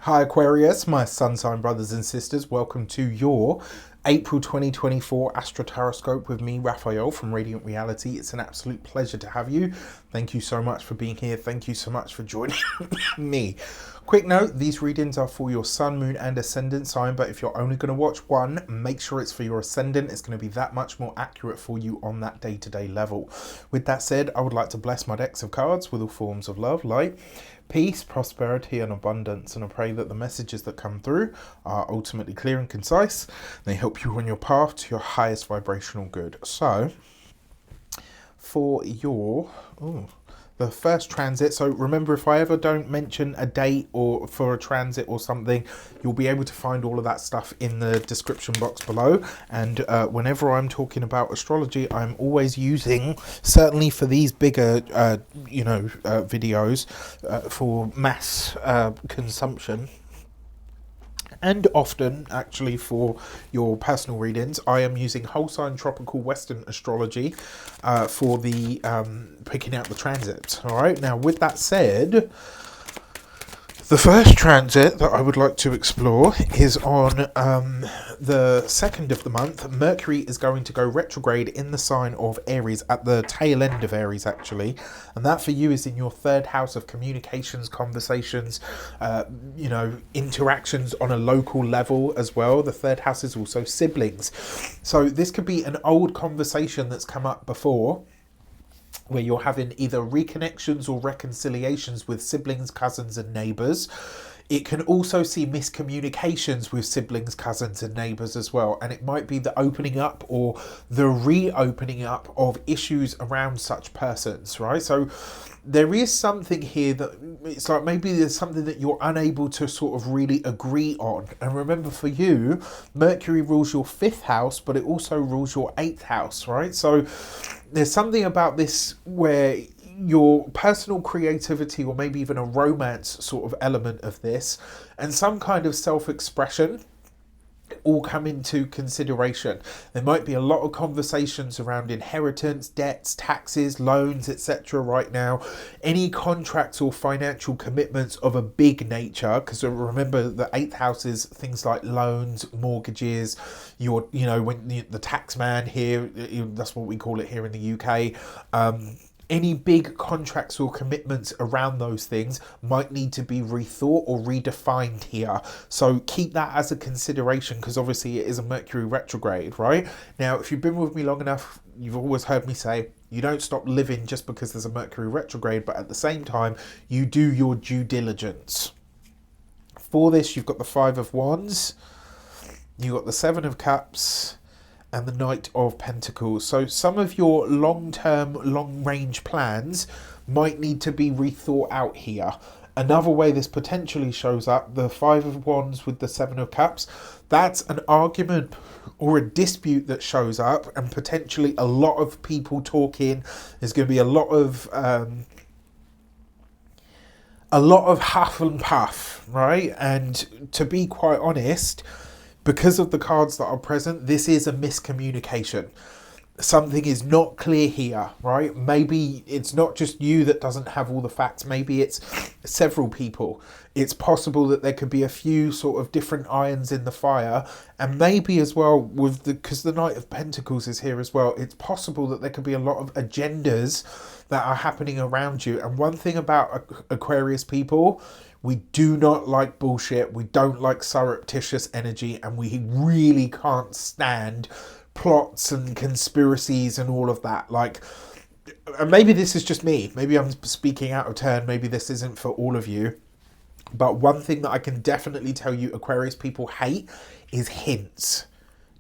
Hi Aquarius, my sun sign brothers and sisters. Welcome to your April 2024 Astro Tarot with me, Raphael from Radiant Reality. It's an absolute pleasure to have you. Thank you so much for being here. Thank you so much for joining me. Quick note, these readings are for your sun, moon and ascendant sign, but if you're only going to watch one, make sure it's for your ascendant. It's going to be that much more accurate for you on that day-to-day level. With that said, I would like to bless my decks of cards with all forms of love, light, peace, prosperity and abundance, and I pray that the messages that come through are ultimately clear and concise. They help you on your path to your highest vibrational good. So for your the first transit, so remember, if I ever don't mention a date or for a transit or something, you'll be able to find all of that stuff in the description box below. And whenever I'm talking about astrology, I'm always using, certainly for these bigger videos for mass consumption, and often actually for your personal readings, I am using whole sign tropical Western astrology for the picking out the transits. All right, now with that said, the first transit that I would like to explore is on the 2nd of the month. Mercury is going to go retrograde in the sign of Aries, at the tail end of Aries actually, and that for you is in your 3rd house of communications, conversations, interactions on a local level as well. The 3rd house is also siblings, so this could be an old conversation that's come up before, where you're having either reconnections or reconciliations with siblings, cousins and neighbours. It can also see miscommunications with siblings, cousins and neighbours as well. And it might be the opening up or the reopening up of issues around such persons, right? So there is something here that it's like maybe there's something that you're unable to sort of really agree on. And remember, for you, Mercury rules your 5th house, but it also rules your 8th house, right? So there's something about this where your personal creativity, or maybe even a romance sort of element of this, and some kind of self-expression all come into consideration. There might be a lot of conversations around inheritance, debts, taxes, loans, etc. right now. Any contracts or financial commitments of a big nature, because remember the 8th house is things like loans, mortgages, when the tax man here, that's what we call it here in the UK. Any big contracts or commitments around those things might need to be rethought or redefined here. So keep that as a consideration, because obviously it is a Mercury retrograde, right? Now, if you've been with me long enough, you've always heard me say, you don't stop living just because there's a Mercury retrograde, but at the same time, you do your due diligence. For this, you've got the 5 of Wands, you've got the 7 of Cups, and the Knight of Pentacles. So some of your long-term, long-range plans might need to be rethought out here. Another way this potentially shows up, the 5 of Wands with the 7 of Cups, that's an argument or a dispute that shows up, and potentially a lot of people talking. There's going to be a lot of huff and puff, right? And to be quite honest, because of the cards that are present, this is a miscommunication. Something is not clear here, right? Maybe it's not just you that doesn't have all the facts. Maybe it's several people. It's possible that there could be a few sort of different irons in the fire. And maybe as well, because the Knight of Pentacles is here as well, it's possible that there could be a lot of agendas that are happening around you. And one thing about Aquarius people, we do not like bullshit. We don't like surreptitious energy, and we really can't stand plots and conspiracies and all of that. Like, and maybe this is just me. Maybe I'm speaking out of turn. Maybe this isn't for all of you. But one thing that I can definitely tell you Aquarius people hate is hints.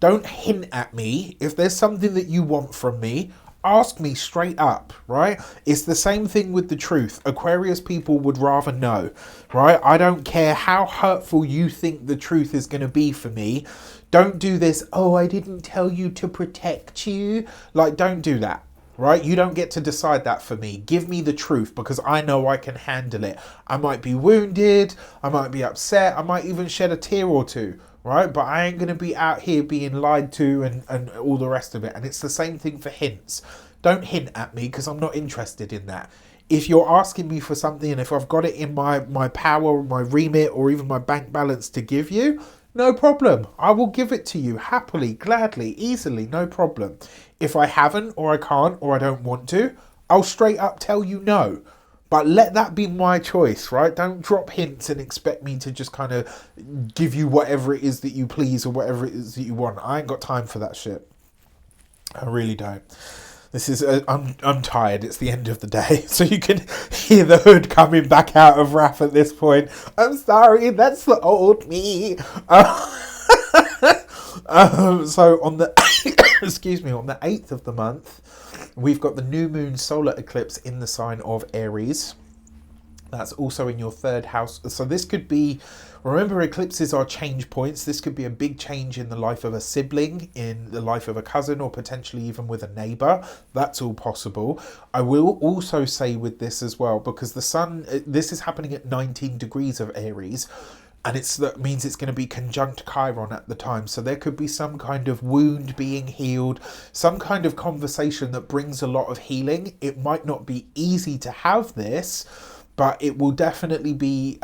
Don't hint at me. If there's something that you want from me, ask me straight up, right? It's the same thing with the truth. Aquarius people would rather know, right? I don't care how hurtful you think the truth is going to be for me. Don't do this, oh, I didn't tell you to protect you. Like, don't do that, right? You don't get to decide that for me. Give me the truth, because I know I can handle it. I might be wounded, I might be upset, I might even shed a tear or two, right? But I ain't going to be out here being lied to and all the rest of it. And it's the same thing for hints. Don't hint at me, because I'm not interested in that. If you're asking me for something and if I've got it in my power, my remit, or even my bank balance to give you, no problem. I will give it to you happily, gladly, easily, no problem. If I haven't, or I can't, or I don't want to, I'll straight up tell you no. But let that be my choice, right? Don't drop hints and expect me to just kind of give you whatever it is that you please or whatever it is that you want. I ain't got time for that shit. I really don't. This is, I'm tired. It's the end of the day. So you can hear the hood coming back out of Raph at this point. I'm sorry, that's the old me. So on the, excuse me, on the 8th of the month, we've got the new moon solar eclipse in the sign of Aries. That's also in your 3rd house. So this could be, remember, eclipses are change points. This could be a big change in the life of a sibling, in the life of a cousin, or potentially even with a neighbour. That's all possible. I will also say with this as well, because the sun, this is happening at 19 degrees of Aries, and that means it's going to be conjunct Chiron at the time. So there could be some kind of wound being healed, some kind of conversation that brings a lot of healing. It might not be easy to have this, but it will definitely be,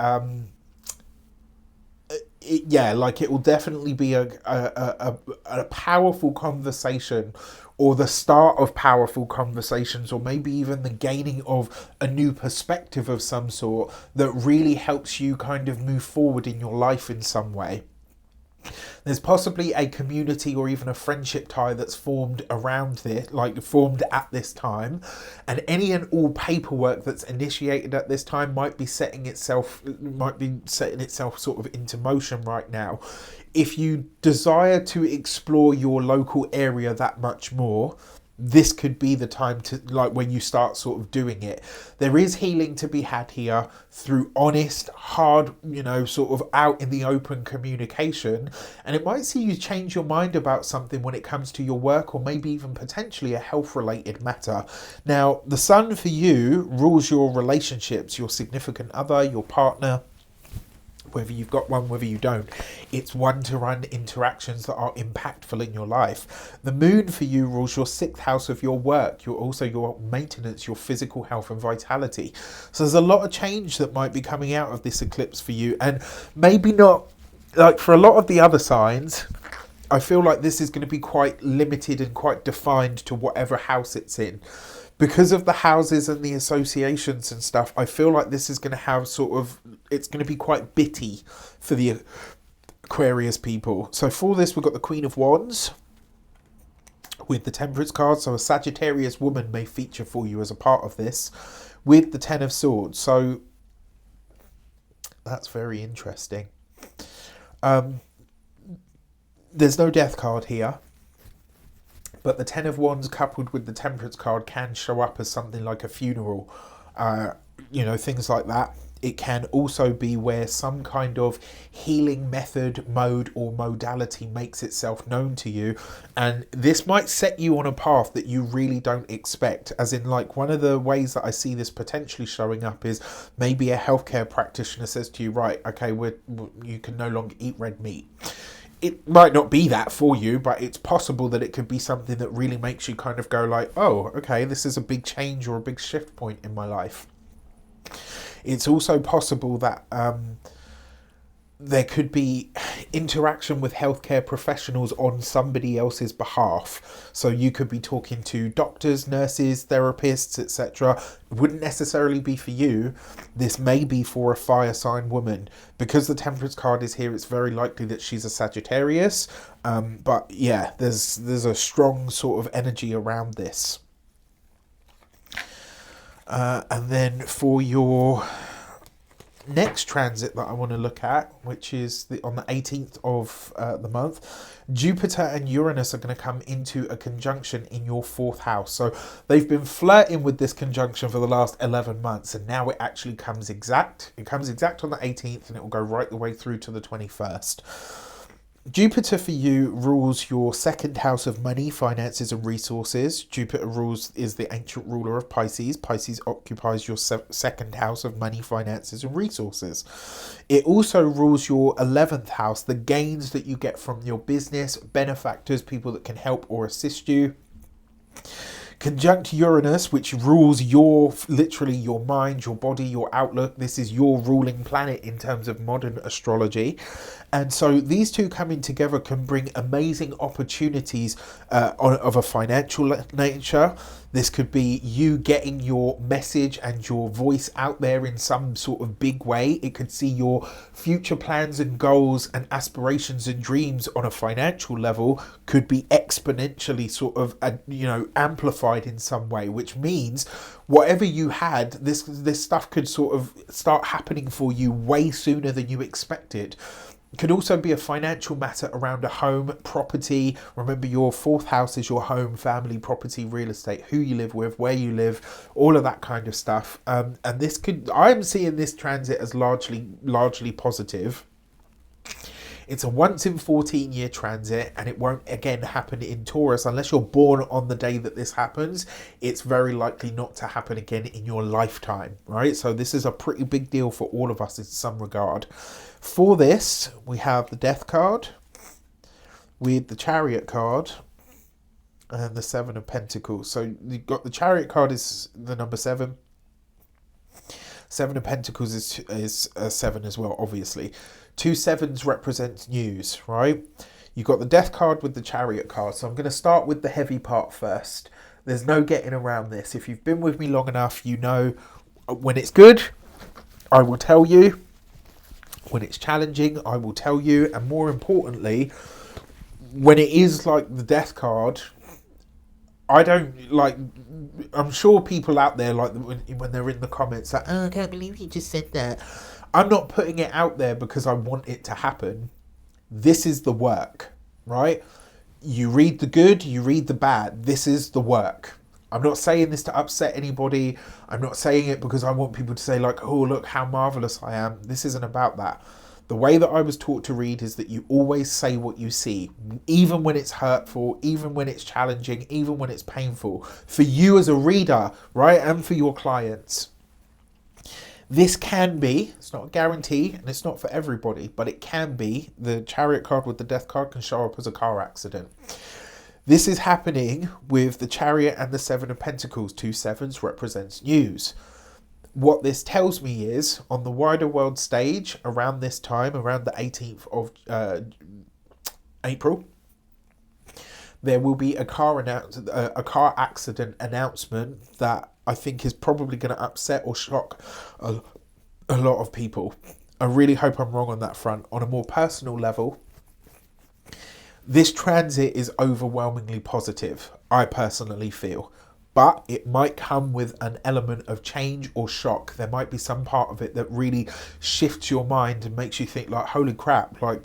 it will definitely be a powerful conversation, or the start of powerful conversations, or maybe even the gaining of a new perspective of some sort that really helps you kind of move forward in your life in some way. There's possibly a community or even a friendship tie that's formed around this, formed at this time, and any and all paperwork that's initiated at this time might be setting itself sort of into motion right now. If you desire to explore your local area that much more, this could be the time to, when you start sort of doing it. There is healing to be had here through honest, hard, sort of out in the open communication. And it might see you change your mind about something when it comes to your work, or maybe even potentially a health related matter. Now, the sun for you rules your relationships, your significant other, your partner, whether you've got one, whether you don't. It's one-to-one interactions that are impactful in your life. The moon for you rules your 6th house of your work, your maintenance, your physical health and vitality. So there's a lot of change that might be coming out of this eclipse for you, and maybe not, for a lot of the other signs, I feel like this is going to be quite limited and quite defined to whatever house it's in. Because of the houses and the associations and stuff, I feel like this is going to have it's going to be quite bitty for the Aquarius people. So for this, we've got the Queen of Wands with the Temperance card. So a Sagittarius woman may feature for you as a part of this, with the Ten of Swords. So that's very interesting. There's no death card here. But the Ten of Wands coupled with the Temperance card can show up as something like a funeral, things like that. It can also be where some kind of healing method, mode or modality makes itself known to you. And this might set you on a path that you really don't expect. As in, one of the ways that I see this potentially showing up is maybe a healthcare practitioner says to you, right, okay, you can no longer eat red meat. It might not be that for you, but it's possible that it could be something that really makes you kind of go oh, okay, this is a big change or a big shift point in my life. It's also possible that there could be interaction with healthcare professionals on somebody else's behalf. So you could be talking to doctors, nurses, therapists, etc. It wouldn't necessarily be for you. This may be for a fire sign woman. Because the Temperance card is here, it's very likely that she's a Sagittarius. But yeah, there's a strong sort of energy around this. And then for your next transit that I want to look at, which is on the 18th of the month, Jupiter and Uranus are going to come into a conjunction in your 4th house. So they've been flirting with this conjunction for the last 11 months, and now it actually comes exact. It comes exact on the 18th, and it will go right the way through to the 21st. Jupiter for you rules your 2nd house of money, finances and resources. Jupiter is the ancient ruler of Pisces. Pisces occupies your 2nd house of money, finances and resources. It also rules your 11th house, the gains that you get from your business, benefactors, people that can help or assist you. Conjunct Uranus, which rules literally your mind, your body, your outlook. This is your ruling planet in terms of modern astrology. And so these two coming together can bring amazing opportunities of a financial nature. This could be you getting your message and your voice out there in some sort of big way. It could see your future plans and goals and aspirations and dreams on a financial level could be exponentially sort of, amplified in some way, which means whatever you had, this stuff could sort of start happening for you way sooner than you expected. It could also be a financial matter around a home, property. Remember, your fourth house is your home, family, property, real estate, who you live with, where you live, all of that kind of stuff. And this could, I'm seeing this transit as largely positive. It's a once in 14 year transit, and it won't again happen in Taurus unless you're born on the day that this happens. It's very likely not to happen again in your lifetime, right? So this is a pretty big deal for all of us in some regard. For this, we have the Death card with the Chariot card and the Seven of Pentacles. So you've got the Chariot card is the number 7. Seven of Pentacles is 7 as well, obviously. 2 sevens represents news, right? You've got the Death card with the Chariot card. So I'm going to start with the heavy part first. There's no getting around this. If you've been with me long enough, you know when it's good, I will tell you. When it's challenging, I will tell you. And more importantly, when it is like the Death card, I'm sure people out there, like when they're in the comments, like, oh, I can't believe you just said that. I'm not putting it out there because I want it to happen. This is the work, right? You read the good, you read the bad. This is the work. I'm not saying this to upset anybody. I'm not saying it because I want people to say like, oh, look how marvelous I am. This isn't about that. The way that I was taught to read is that you always say what you see, even when it's hurtful, even when it's challenging, even when it's painful. For you as a reader, right, and for your clients. This can be, it's not a guarantee, and it's not for everybody, but it can be. The Chariot card with the Death card can show up as a car accident. This is happening with the Chariot and the Seven of Pentacles. 2 sevens represents news. What this tells me is, on the wider world stage, around this time, around the 18th of April, there will be a car accident announcement that I think is probably going to upset or shock a lot of people. I really hope I'm wrong on that front. On a more personal level, this transit is overwhelmingly positive, I personally feel. But it might come with an element of change or shock. There might be some part of it that really shifts your mind and makes you think like, holy crap, I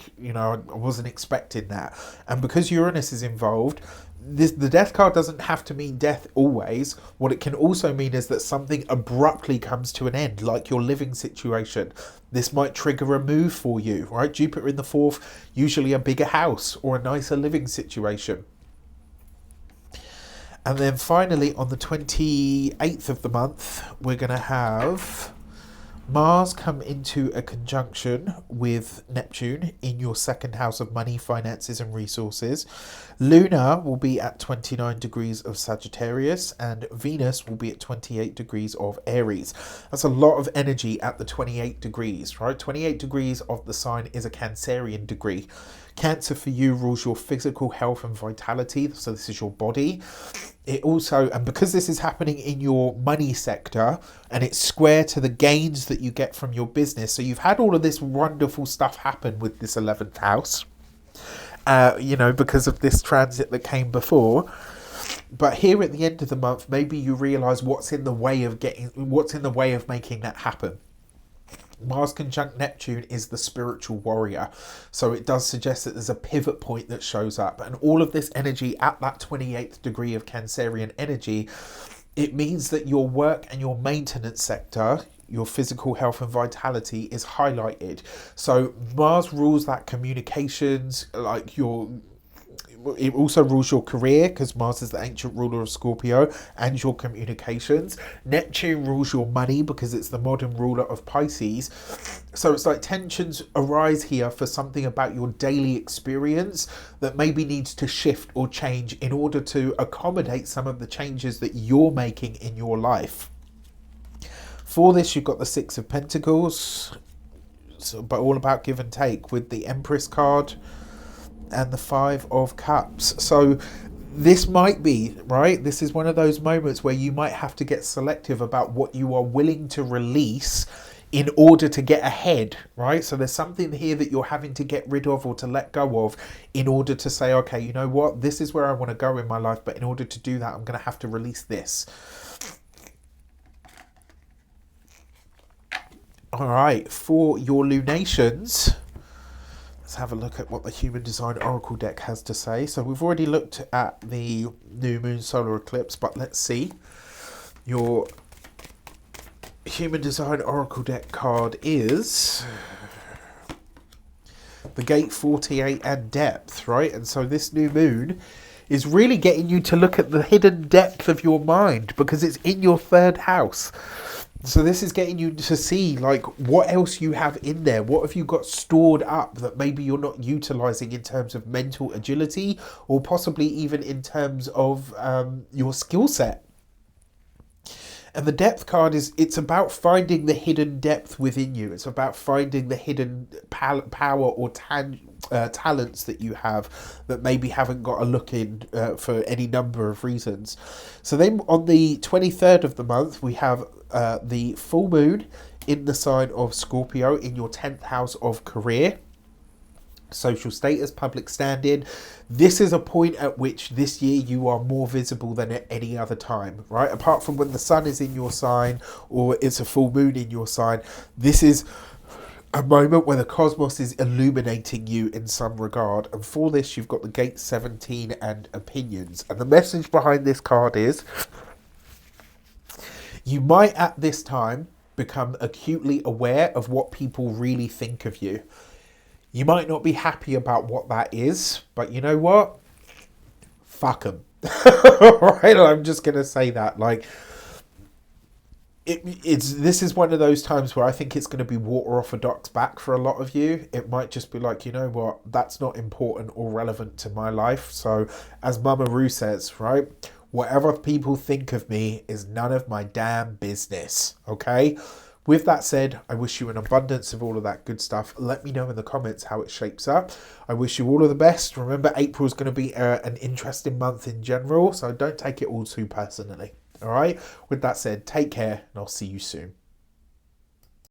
wasn't expecting that. And because Uranus is involved, the Death card doesn't have to mean death always. What it can also mean is that something abruptly comes to an end, like your living situation. This might trigger a move for you, right? Jupiter in the 4th, usually a bigger house or a nicer living situation. And then finally, on the 28th of the month, we're going to have Mars come into a conjunction with Neptune in your second house of money, finances and resources. Lunar will be at 29 degrees of Sagittarius and Venus will be at 28 degrees of Aries. That's a lot of energy at the 28 degrees, right? 28 degrees of the sign is a Cancerian degree. Cancer for you rules your physical health and vitality, so this is your body. It also, and because this is happening in your money sector and it's square to the gains that you get from your business, so you've had all of this wonderful stuff happen with this 11th house, because of this transit that came before. But here at the end of the month, maybe you realize what's in the way of making that happen. Mars conjunct Neptune is the spiritual warrior. So it does suggest that there's a pivot point that shows up. And all of this energy at that 28th degree of Cancerian energy, it means that your work and your maintenance sector, your physical health and vitality is highlighted. So Mars rules that communications, like your it also rules your career, because Mars is the ancient ruler of Scorpio, and your communications. Neptune rules your money, because it's the modern ruler of Pisces. So it's like tensions arise here for something about your daily experience that maybe needs to shift or change in order to accommodate some of the changes that you're making in your life. For this, you've got the Six of Pentacles, but all about give and take, with the Empress card and the Five of Cups. So this might be, right, this is one of those moments where you might have to get selective about what you are willing to release in order to get ahead, right? So there's something here that you're having to get rid of or to let go of in order to say, okay, you know what, this is where I want to go in my life, but in order to do that, I'm going to have to release this. All right, for your lunations, let's have a look at what the Human Design Oracle deck has to say. So we've already looked at the new moon solar eclipse, but let's see. Your Human Design Oracle deck card is the Gate 48 and Depth, right? And so this new moon is really getting you to look at the hidden depth of your mind, because it's in your third house. So this is getting you to see, like, what else you have in there. What have you got stored up that maybe you're not utilizing in terms of mental agility, or possibly even in terms of your skill set. And the Depth card is, it's about finding the hidden depth within you. It's about finding the hidden power or talents that you have that maybe haven't got a look in for any number of reasons. So then on the 23rd of the month, we have the full moon in the sign of Scorpio in your 10th house of career, social status, public standing. This is a point at which this year you are more visible than at any other time, right? Apart from when the sun is in your sign or it's a full moon in your sign, this is a moment where the cosmos is illuminating you in some regard. And for this, you've got the Gate 17 and Opinions. And the message behind this card is, you might at this time become acutely aware of what people really think of you. You might not be happy about what that is, but you know what? Fuck them. Right? I'm just going to say that. Like, this is one of those times where I think it's going to be water off a duck's back for a lot of you. It might just be like, you know what? That's not important or relevant to my life. So as Mama Ru says, right? Whatever people think of me is none of my damn business. Okay? With that said, I wish you an abundance of all of that good stuff. Let me know in the comments how it shapes up. I wish you all of the best. Remember, April is going to be an interesting month in general, so don't take it all too personally. All right? With that said, take care, and I'll see you soon.